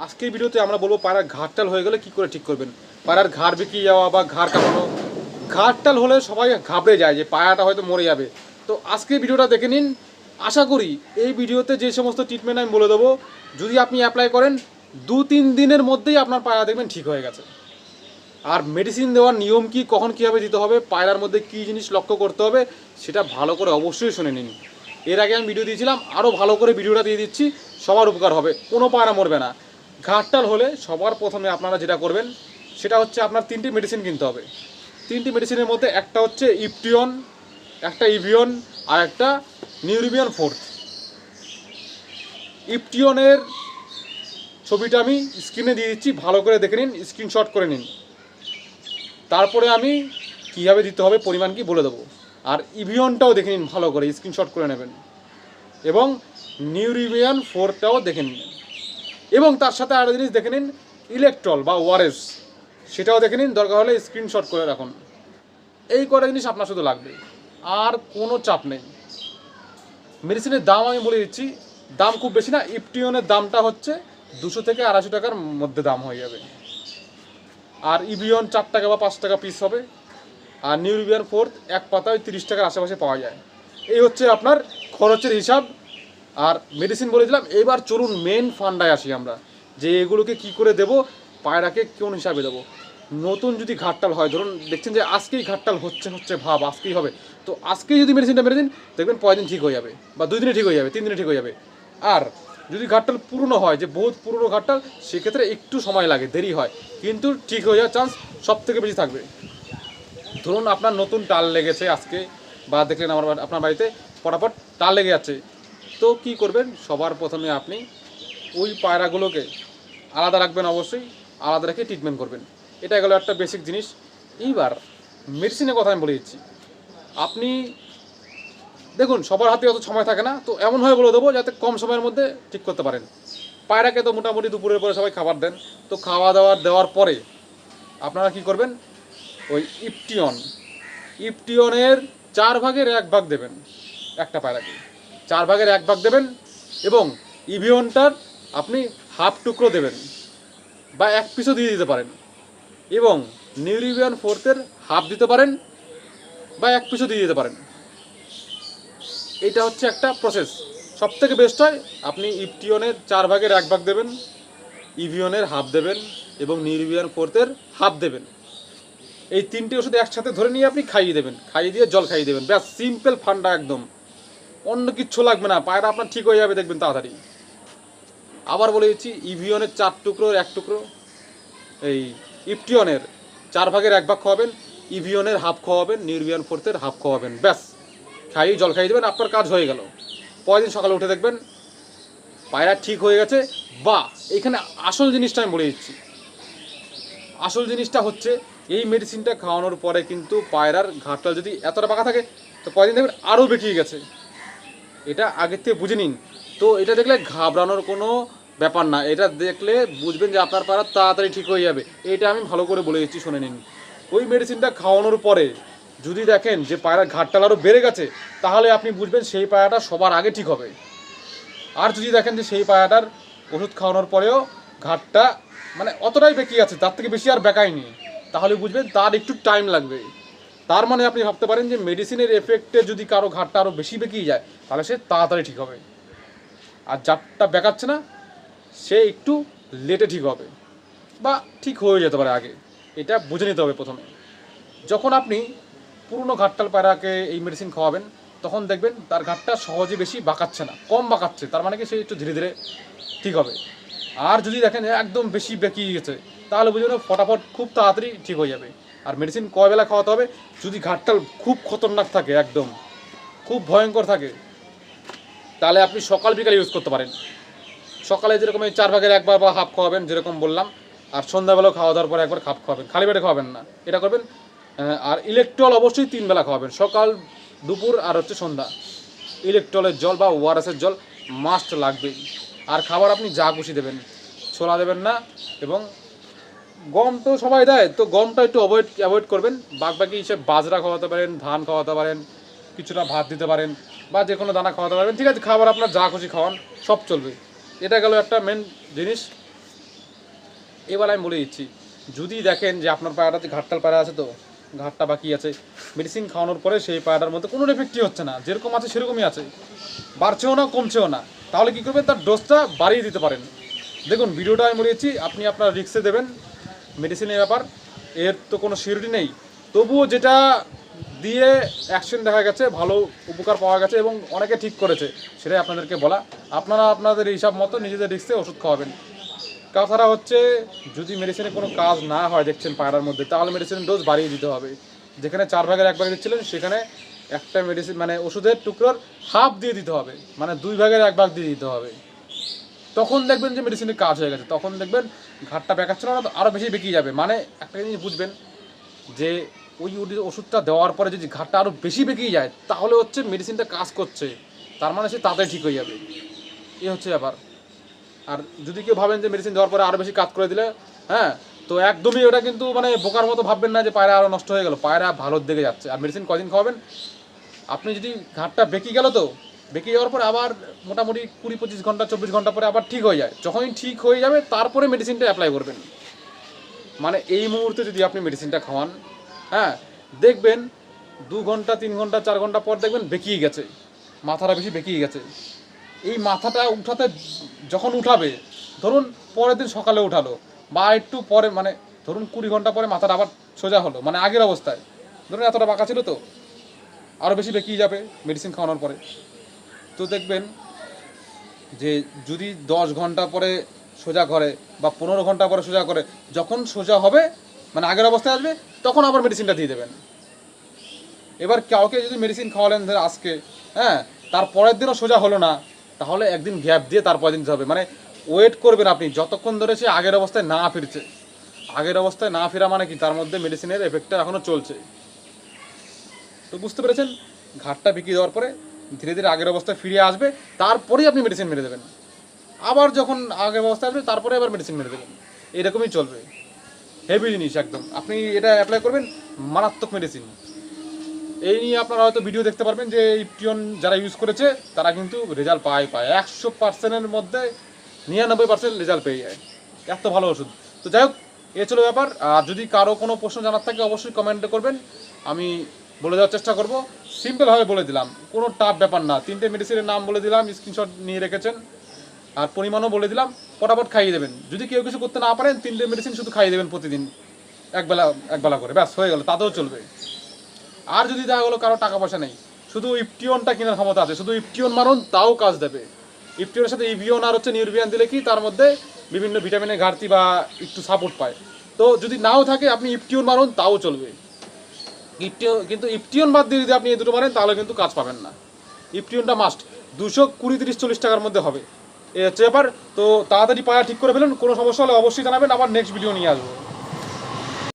আজকের ভিডিওতে আমরা বলবো পায়রার ঘাড়টাল হয়ে গেলে কি করে ঠিক করবেন। পায়রার ঘাড় বেঁকিয়ে যাওয়া বা ঘাড় কামানো, ঘাড়টাল হলে সবাই ঘাবড়ে যায় যে পায়রাটা হয়তো মরে যাবে। তো আজকের ভিডিওটা দেখে নিন। আশা করি এই ভিডিওতে যে সমস্ত ট্রিটমেন্ট আমি বলে দেবো, যদি আপনি অ্যাপ্লাই করেন 2-3 দিনের মধ্যেই আপনার পায়রা দেখবেন ঠিক হয়ে গেছে। আর মেডিসিন দেওয়ার নিয়ম কি, কখন কীভাবে দিতে হবে, পায়রার মধ্যে কী জিনিস লক্ষ্য করতে হবে, সেটা ভালো করে অবশ্যই শুনে নিন। এর আগে আমি ভিডিও দিয়েছিলাম, আরও ভালো করে ভিডিওটা দিয়ে দিচ্ছি, সবার উপকার হবে, কোনো পায়রা মরবে না। ঘাড়টাল হলে সবার প্রথমে আপনারা যেটা করবেন সেটা হচ্ছে আপনার 3টি মেডিসিন কিনতে হবে। 3টি মেডিসিনের মধ্যে একটা হচ্ছে ইপটিয়ন, একটা ইভিয়ন আর একটা নিউরিবিয়ান ফোর্থ। ইপটিয়নের ছবিটা আমি স্ক্রিনে দিয়ে দিচ্ছি, ভালো করে দেখে নিন, স্ক্রিনশট করে নিন। তারপরে আমি কীভাবে দিতে হবে, পরিমাণ কি বলে দেবো। আর ইভিয়নটাও দেখে নিন, ভালো করে স্ক্রিনশট করে নেবেন, এবং নিউরিবিয়ান ফোরটাও দেখে নিন। এবং তার সাথে আরেকটা জিনিস দেখে নিন, ইলেকট্রল বা ওআরএস, সেটাও দেখে নিন, দরকার হলে স্ক্রিনশট করে রাখুন। এই কটা জিনিস আপনার শুধু লাগবে, আর কোনো চাপ নেই। মেডিসিনের দাম আমি বলে দিচ্ছি, দাম খুব বেশি না। ইপটিয়নের দামটা হচ্ছে 200 থেকে 250 টাকার মধ্যে দাম হয়ে যাবে। আর ইভিয়ন 4 টাকা বা 5 টাকা পিস হবে। আর নিউরিবিয়ান ফোর্থ এক পাতায় 30 টাকার আশেপাশে পাওয়া যায়। এই হচ্ছে আপনার খরচের হিসাব। আর মেডিসিন বলে দিলাম। এবার চলুন মেন ফান্ডায় আসি আমরা, যে এগুলোকে কি করে দেব, পায়রাকে কোন হিসাবে দেবো। নতুন যদি ঘাটটাল হয়, ধরুন দেখছেন যে আজকেই ঘাটটাল হচ্ছে ভাব আজকেই হবে, তো আজকেই যদি মেডিসিনটা মেরে দিন, দেখবেন 5 দিন ঠিক হয়ে যাবে, বা 2 দিনে ঠিক হয়ে যাবে, 3 দিনে ঠিক হয়ে যাবে। আর যদি ঘাটটাল পুরনো হয়, যে বহুত পুরনো ঘাটটাল, সেক্ষেত্রে একটু সময় লাগে, দেরি হয়, কিন্তু ঠিক হয়ে যাওয়ার চান্স সব থেকে বেশি থাকবে। ধরুন আপনার নতুন টাল লেগেছে আজকে, বা দেখলেন আপনার বাড়িতে ফটাফট টাল লেগে যাচ্ছে, তো কি করবেন, সবার প্রথমে আপনি ওই পায়রাগুলোকে আলাদা রাখবেন, অবশ্যই আলাদা রেখে ট্রিটমেন্ট করবেন। এটা গেলো একটা বেসিক জিনিস। এইবার মেডিসিনের কথা আমি বলে দিচ্ছি। আপনি দেখুন, সবার হাতে অত সময় থাকে না, তো এমনভাবে বলে দেবো যাতে কম সময়ের মধ্যে ঠিক করতে পারেন। পায়রাকে তো মোটামুটি দুপুরের পরে সবাই খাবার দেন, তো খাওয়া দেওয়ার পরে আপনারা কি করবেন, ওই ইপটিয়নের 4 ভাগের 1 ভাগ দেবেন একটা পায়রাকে, 4 ভাগের 1 ভাগ দেবেন। এবং ইভিয়নটার আপনি হাফ টুকরো দেবেন, বা 1 পিসও দিয়ে দিতে পারেন। এবং নিউরিবিয়ান ফোর্থের হাফ দিতে পারেন, বা 1 পিসও দিয়ে দিতে পারেন। এটা হচ্ছে একটা প্রসেস। সব থেকে বেস্ট হয় আপনি ইপটিয়নের 4 ভাগের 1 ভাগ দেবেন, ইভিয়নের হাফ দেবেন, এবং নিউরিবিয়ান ফোর্থের হাফ দেবেন। এই 3টে ওষুধ একসাথে ধরে নিয়ে আপনি খাইয়ে দেবেন, খাইয়ে দিয়ে জল খাইয়ে দেবেন, ব্যাস সিম্পল ফান্ডা একদম, অন্য কিচ্ছু লাগবে না। পায়রা আপনার ঠিক হয়ে যাবে, দেখবেন তাড়াতাড়ি। আবার বলে দিচ্ছি, ইভিয়নের 4 টুকরোর 1 টুকরো, এই ইপটিয়নের 4 ভাগের 1 ভাগ খাওয়াবেন, ইভিয়নের হাফ খাওয়াবেন, নিউরিবিয়ান ফোর্থের হাফ খাওয়াবেন, ব্যাস খাইয়ে জল খাইয়ে দেবেন, আপনার কাজ হয়ে গেল। পরের দিন সকালে উঠে দেখবেন পায়রা ঠিক হয়ে গেছে। বা এখানে আসল জিনিসটা আমি বলে দিচ্ছি, আসল জিনিসটা হচ্ছে এই মেডিসিনটা খাওয়ানোর পরে কিন্তু পায়রার ঘাটটা যদি এতটা পাকা থাকে, তো পরের দিন দেখবেন আরও বেঁকিয়ে গেছে। এটা আগের থেকে বুঝে নিন। তো এটা দেখলে ঘাবড়ানোর কোনো ব্যাপার না, এটা দেখলে বুঝবেন যে আপনার পায়রা তাড়াতাড়ি ঠিক হয়ে যাবে। এটা আমি ভালো করে বলে দিচ্ছি, শুনে নিন। ওই মেডিসিনটা খাওয়ানোর পরে যদি দেখেন যে পায়রার ঘাটটাল আরও বেড়ে গেছে, তাহলে আপনি বুঝবেন সেই পায়রাটা সবার আগে ঠিক হবে। আর যদি দেখেন যে সেই পায়রাটার ওষুধ খাওয়ানোর পরেও ঘাটটা মানে অতটাই বেঁকিয়ে আছে, তার থেকে বেশি আর বেঁকায়নি, তাহলে বুঝবেন তার একটু টাইম লাগবে। তার মানে আপনি ভাবতে পারেন যে মেডিসিনের এফেক্টে যদি কারো ঘাটটা আরও বেশি বেঁকিয়ে যায়, তাহলে সে তাড়াতাড়ি ঠিক হবে। আর যারটা বেঁকাচ্ছে না, সে একটু লেটে ঠিক হবে, বা ঠিক হয়ে যেতে পারে আগে। এটা বুঝে নিতে হবে প্রথমে। যখন আপনি পুরনো ঘাটটাল পায়রাকে এই মেডিসিন খাওয়াবেন, তখন দেখবেন তার ঘাটটা সহজে বেশি বাঁকাচ্ছে না, কম বাঁকাচ্ছে, তার মানে কি সে একটু ধীরে ধীরে ঠিক হবে। আর যদি দেখেন একদম বেশি বেঁকিয়ে গেছে, তাহলে বুঝবেন ফটাফট খুব তাড়াতাড়ি ঠিক হয়ে যাবে। আর মেডিসিন কয় বেলা খাওয়াতে হবে, যদি ঘাটটাল খুব খতরনাক থাকে, একদম খুব ভয়ঙ্কর থাকে, তাহলে আপনি সকাল বিকাল ইউজ করতে পারেন। সকালে যেরকম এই 4 ভাগের 1 ভাগ বা হাফ খাওয়াবেন, যেরকম বললাম। আর সন্ধ্যাবেলাও খাওয়া দাওয়ার পরে একবার হাফ খাওয়াবেন, খালি পেটে খাওয়াবেন না, এটা করবেন। আর ইলেকট্রল অবশ্যই 3 বেলা খাওয়াবেন, সকাল, দুপুর আর হচ্ছে সন্ধ্যা। ইলেকট্রলের জল বা ওআরএসের জল মাস্ট লাগবেই। আর খাবার আপনি যা খুশি দেবেন, ছোলা দেবেন না। এবং গম তো সবাই দেয়, তো গমটা একটু অ্যাভয়েড করবেন। বাকি হিসেবে বাজরা খাওয়াতে পারেন, ধান খাওয়াতে পারেন, কিছুটা ভাত দিতে পারেন, বা যে কোনো দানা খাওয়াতে পারবেন। ঠিক আছে, খাবার আপনার যা খুশি খাওয়ান, সব চলবে। এটা গেল একটা মেন জিনিস। এবার আমি বলে দিচ্ছি, যদি দেখেন যে আপনার পায়রাতে ঘাটতাল পায়রা আছে, তো ঘাটটা বাকি আছে, মেডিসিন খাওয়ানোর পরে সেই পায়রাটার মধ্যে কোনো এফেক্টই হচ্ছে না, যেরকম আছে সেরকমই আছে, বাড়ছেও না কমছেও না, তাহলে কী করবেন, তার ডোজটা বাড়িয়ে দিতে পারেন। দেখুন ভিডিওটা আমি বলেছি, আপনি আপনার রিস্কে দেবেন মেডিসিনের ব্যাপার, এর তো কোনো সিউরিটি নেই, তবুও যেটা দিয়ে অ্যাকশন দেখা গেছে, ভালো উপকার পাওয়া গেছে এবং অনেকে ঠিক করেছে, সেটাই আপনাদেরকে বলা। আপনারা আপনাদের হিসাব মতো নিজেদের রিস্কে ওষুধ খাওয়াবেন। তাছাড়া হচ্ছে, যদি মেডিসিনে কোনো কাজ না হয় দেখছেন পায়রার মধ্যে, তাহলে মেডিসিনের ডোজ বাড়িয়ে দিতে হবে। যেখানে 4 ভাগের 1 ভাগ দিচ্ছিলেন, সেখানে একটা মেডিসিন মানে ওষুধের টুকরোর হাফ দিয়ে দিতে হবে, মানে 2 ভাগের 1 ভাগ দিয়ে দিতে হবে। তখন দেখবেন যে মেডিসিনের কাজ হয়ে গেছে, তখন দেখবেন ঘাটটা বেঁকাচ্ছিল না, আরও বেশি বেঁকিয়ে যাবে। মানে একটা জিনিস বুঝবেন যে ওই ওষুধটা দেওয়ার পরে যদি ঘাটটা আরও বেশি বেঁকিয়ে যায়, তাহলে হচ্ছে মেডিসিনটা কাজ করছে, তার মানে সে তাড়াতাড়ি ঠিক হয়ে যাবে। এই হচ্ছে ব্যাপার। আর যদি কেউ ভাবেন যে মেডিসিন দেওয়ার পরে আরও বেশি কাজ করে দিলে, হ্যাঁ, তো একদমই ওটা কিন্তু মানে বোকার মতো ভাববেন না যে পায়রা আরও নষ্ট হয়ে গেল, পায়রা ভালোর দিকে যাচ্ছে। আর মেডিসিন কদিন খাওয়াবেন, আপনি যদি ঘাটটা বেঁকে গেল, তো বেঁকে যাওয়ার পরে আবার মোটামুটি 20-25 ঘন্টা 24 ঘন্টা পরে আবার ঠিক হয়ে যায়, যখনই ঠিক হয়ে যাবে তারপরে মেডিসিনটা অ্যাপ্লাই করবেন। মানে এই মুহূর্তে যদি আপনি মেডিসিনটা খাওয়ান, হ্যাঁ, দেখবেন 2 ঘন্টা 3 ঘন্টা 4 ঘন্টা পর দেখবেন বেঁকিয়ে গেছে, মাথাটা বেশি বেঁকিয়ে গেছে। এই মাথাটা উঠাতে যখন উঠাবে, ধরুন পরের দিন সকালে উঠালো বা একটু পরে, মানে ধরুন 20 ঘন্টা পরে মাথাটা আবার সোজা হলো, মানে আগের অবস্থায়, ধরুন এতটা বাঁকা ছিল, তো আরও বেশি বেঁকিয়ে যাবে মেডিসিন খাওয়ানোর পরে। তো দেখবেন যে যদি 10 ঘন্টা পরে সোজা করে বা 15 ঘন্টা পরে সোজা করে, যখন সোজা হবে মানে আগের অবস্থায় আসবে, তখন আবার মেডিসিনটা দিয়ে দেবেন। এবার কাউকে যদি মেডিসিন খাওয়ালেন ধর আজকে, হ্যাঁ, তার পরের দিনও সোজা হলো না, তাহলে একদিন গ্যাপ দিয়ে তারপরের দিন দিতে হবে। মানে ওয়েট করবেন আপনি যতক্ষণ ধরে সে আগের অবস্থায় না ফিরছে। আগের অবস্থায় না ফেরা মানে কি, তার মধ্যে মেডিসিনের এফেক্টটা এখনও চলছে। তো বুঝতে পেরেছেন, ঘাটটা বিকিয়ে দেওয়ার পরে ধীরে ধীরে আগের অবস্থায় ফিরে আসবে, তারপরেই আপনি মেডিসিন মেরে দেবেন। আবার যখন আগের অবস্থায় আসবে, তারপরে আবার মেডিসিন মেরে দেবেন। এরকমই চলবে, হেভি জিনিস একদম। আপনি এটা অ্যাপ্লাই করবেন, মারাত্মক মেডিসিন। এই নিয়ে আপনারা হয়তো ভিডিও দেখতে পারবেন যে ইপটিয়ন যারা ইউজ করেছে তারা কিন্তু রেজাল্ট পায় 100%-এর মধ্যে 99% রেজাল্ট পেয়ে যায়, এত ভালো ওষুধ। তো যাই হোক, এ ছিল ব্যাপার। আর যদি কারো কোনো প্রশ্ন জানার থাকে অবশ্যই কমেন্টে করবেন, আমি বলে দেওয়ার চেষ্টা করব। সিম্পলভাবে বলে দিলাম, কোনো টাফ ব্যাপার না। 3টে মেডিসিনের নাম বলে দিলাম, স্ক্রিনশট নিয়ে রেখেছেন, আর পরিমাণও বলে দিলাম, ফটাফট খাইয়ে দেবেন। যদি কেউ কিছু করতে না পারেন, 3টে মেডিসিন শুধু খাইয়ে দেবেন প্রতিদিন, একবেলা করে, ব্যাস হয়ে গেল, তাতেও চলবে। আর যদি দেখা গেলো কারো টাকা পয়সা নেই, শুধু ইপটিয়নটা কেনার ক্ষমতা আছে, শুধু ইপটিয়ন মারুন, তাও কাজ দেবে। ইপটিয়নের সাথে ইভিয়ন আর হচ্ছে নিউরবিয়ান দিলে কি তার মধ্যে বিভিন্ন ভিটামিনের ঘাটতি বা একটু সাপোর্ট পায়। তো যদি নাও থাকে, আপনি ইপটিয়ন মারুন, তাও চলবে। কিন্তু ইপটিয়ন বাদ দিয়ে যদি আপনি এই দুটো মারেন, তাহলে কিন্তু কাজ পাবেন না। ইপটিয়নটা মাস্ট, 220-30-40 টাকার মধ্যে হবে। এ হচ্ছে ব্যাপার। তো তাড়াতাড়ি পায়া ঠিক করে ফেলুন, কোনো সমস্যা হলে অবশ্যই জানাবেন, আবার নেক্সট ভিডিও নিয়ে আসবো।